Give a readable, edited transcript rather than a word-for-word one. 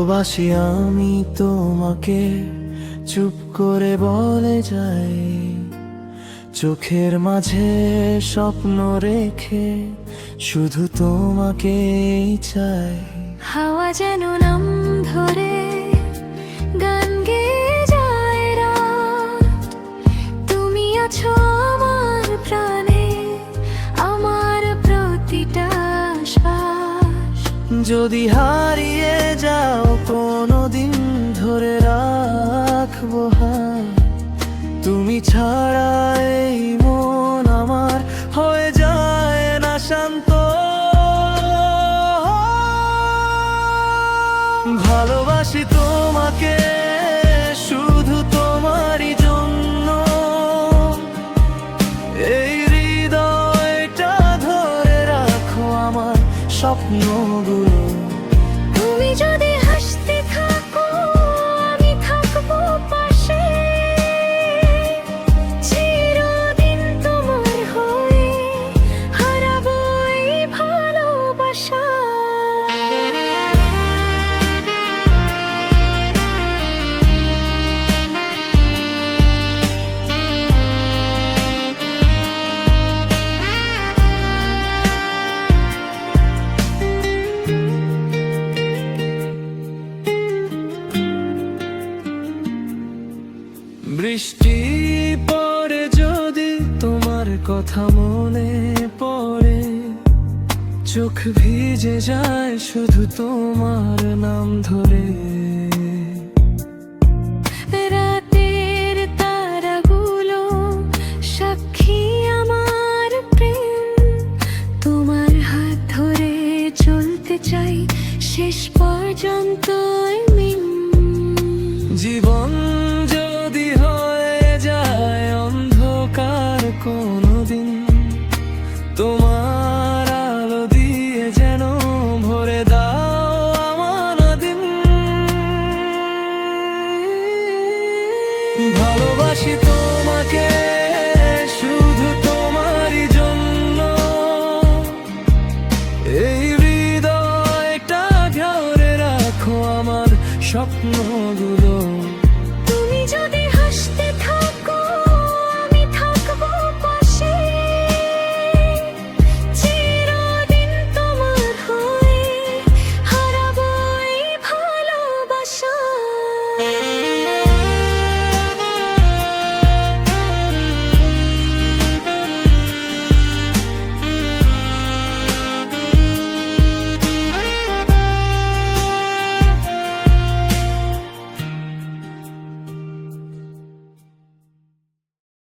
ভালোবাসি আমি তোমাকে, চুপ করে বলে যাই, চোখের মাঝে স্বপ্ন রেখে শুধু তোমাকেই চাই। হাওয়া যেন নাম ধরে গান গেয়ে যায় রাত, তুমি আছো আমার প্রাণে, আমার প্রতিটা শ্বাস। যদি হারিয়ে যাও কোনোদিন ধরে রাখবো হাত, তুমি ছাড়া এই মন আমার হয়ে যায় না শান্ত। ভালোবাসি তোমাকে শুধু তোমারই জন্য, এই হৃদয়টা ধরে রাখো আমার স্বপ্নগুলো। তুমি যদি হাসতে থাকো আমি থাকবো পাশে, চিরদিন তোমার হয়ে হারাবো এই ভালোবাসা। বৃষ্টি পড়ে যদি তোমার কথা মনে পড়ে, চোখ ভিজে যায় শুধু তোমার নাম ধরে।